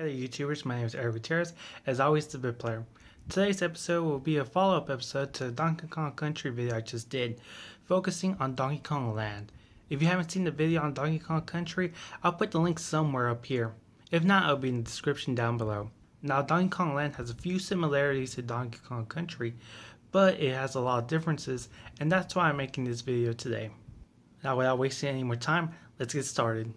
Hey there YouTubers, my name is Eric Gutierrez, as always TheBitPlayer. Today's episode will be a follow-up episode to the Donkey Kong Country video I just did, focusing on Donkey Kong Land. If you haven't seen the video on Donkey Kong Country, I'll put the link somewhere up here. If not, it'll be in the description down below. Now, Donkey Kong Land has a few similarities to Donkey Kong Country, but it has a lot of differences, and that's why I'm making this video today. Now, without wasting any more time, let's get started.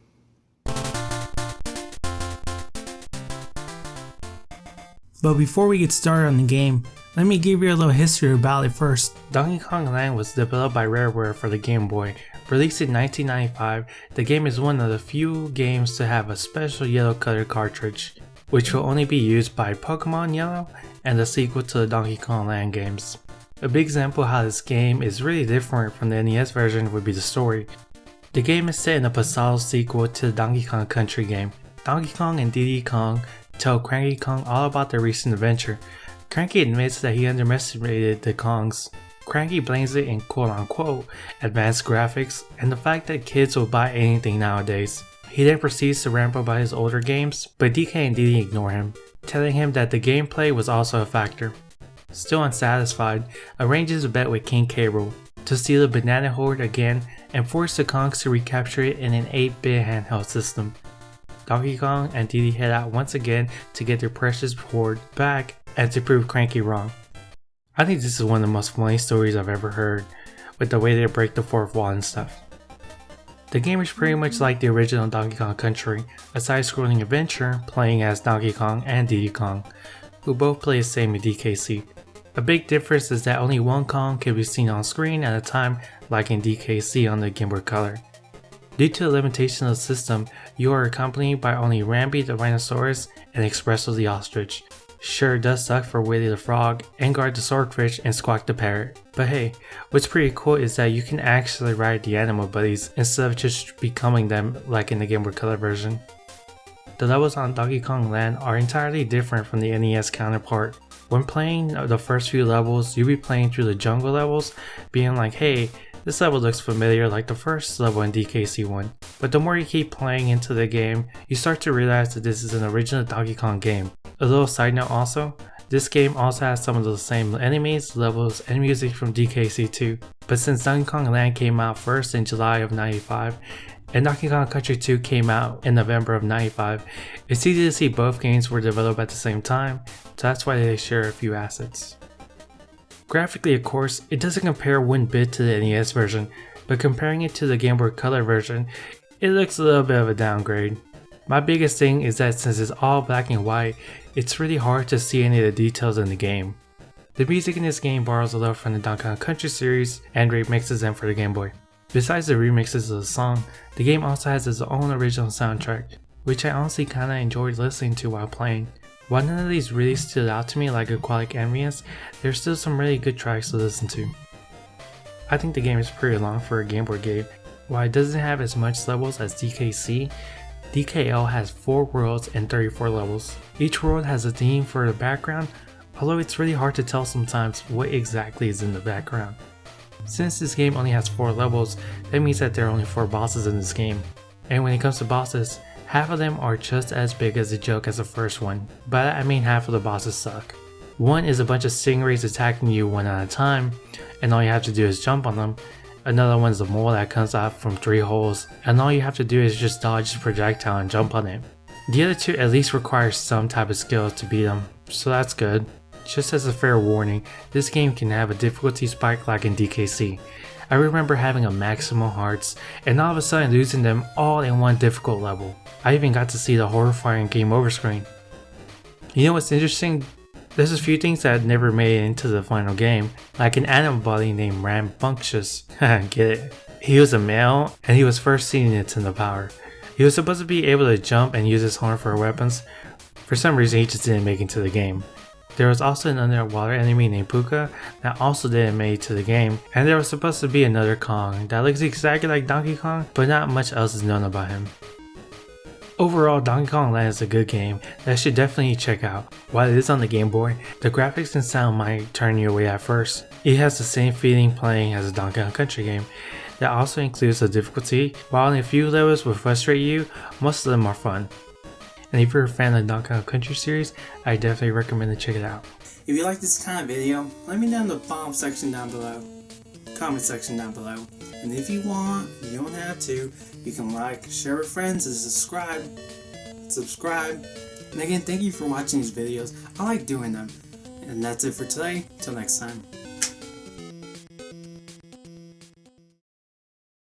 But before we get started on the game, let me give you a little history about it first. Donkey Kong Land was developed by Rareware for the Game Boy. Released in 1995, the game is one of the few games to have a special yellow color cartridge, which will only be used by Pokemon Yellow and the sequel to the Donkey Kong Land games. A big example of how this game is really different from the NES version would be the story. The game is set in a puzzle sequel to the Donkey Kong Country game. Donkey Kong and Diddy Kong tell Cranky Kong all about their recent adventure. Cranky admits that he underestimated the Kongs. Cranky blames it in quote-unquote advanced graphics and the fact that kids will buy anything nowadays. He then proceeds to ramp up about his older games, but DK and Diddy ignore him, telling him that the gameplay was also a factor. Still unsatisfied, arranges a bet with King K. Rool to steal the Banana Horde again and force the Kongs to recapture it in an 8-bit handheld system. Donkey Kong and Diddy head out once again to get their precious horde back and to prove Cranky wrong. I think this is one of the most funny stories I've ever heard, with the way they break the fourth wall and stuff. The game is pretty much like the original Donkey Kong Country, a side-scrolling adventure playing as Donkey Kong and Diddy Kong, who both play the same in DKC. A big difference is that only one Kong can be seen on screen at a time, like in DKC on the Game Boy Color. Due to the limitation of the system, you are accompanied by only Rambi the Rhinoceros and Expresso the Ostrich. Sure, it does suck for Willy the Frog, Enguarde the Swordfish, and Squawk the Parrot. But hey, what's pretty cool is that you can actually ride the animal buddies instead of just becoming them like in the Game Boy Color version. The levels on Donkey Kong Land are entirely different from the NES counterpart. When playing the first few levels, you'll be playing through the jungle levels, being like, hey, this level looks familiar like the first level in DKC 1, but the more you keep playing into the game, you start to realize that this is an original Donkey Kong game. A little side note also, this game also has some of the same enemies, levels, and music from DKC 2, but since Donkey Kong Land came out first in July of 95, and Donkey Kong Country 2 came out in November of 95, it's easy to see both games were developed at the same time, so that's why they share a few assets. Graphically, of course, it doesn't compare one bit to the NES version, but comparing it to the Game Boy Color version, it looks a little bit of a downgrade. My biggest thing is that since it's all black and white, it's really hard to see any of the details in the game. The music in this game borrows a lot from the Donkey Kong Country series and remixes them for the Game Boy. Besides the remixes of the song, the game also has its own original soundtrack, which I honestly kinda enjoyed listening to while playing. While none of these really stood out to me like Aquatic Ambience, there's still some really good tracks to listen to. I think the game is pretty long for a Game Boy game. While it doesn't have as much levels as DKC, DKL has 4 worlds and 34 levels. Each world has a theme for the background, although it's really hard to tell sometimes what exactly is in the background. Since this game only has 4 levels, that means that there are only 4 bosses in this game. And when it comes to bosses, half of them are just as big as a joke as the first one, but I mean half of the bosses suck. One is a bunch of stingrays attacking you one at a time, and all you have to do is jump on them. Another one is a mole that comes out from 3 holes, and all you have to do is just dodge the projectile and jump on it. The other 2 at least require some type of skill to beat them, so that's good. Just as a fair warning, this game can have a difficulty spike like in DKC. I remember having a maximum hearts and all of a sudden losing them all in one difficult level. I even got to see the horrifying game over screen. You know what's interesting? There's a few things that never made it into the final game, like an animal body named Rambunctious. Get it? He was a male and he was first seen in Nintendo Power. He was supposed to be able to jump and use his horn for weapons. For some reason he just didn't make it to the game. There was also an underwater enemy named Puka that also didn't make it to the game, and there was supposed to be another Kong that looks exactly like Donkey Kong, but not much else is known about him. Overall, Donkey Kong Land is a good game that I should definitely check out. While it is on the Game Boy, the graphics and sound might turn you away at first. It has the same feeling playing as a Donkey Kong Country game. That also includes the difficulty. While only a few levels will frustrate you, most of them are fun. and if you're a fan of the Donkey Kong Country series, I definitely recommend to check it out. If you like this kind of video, let me know in the comment section down below. And if you want, you don't have to, you can like, share with friends, and subscribe. And again, thank you for watching these videos. I like doing them. And that's it for today. Till next time.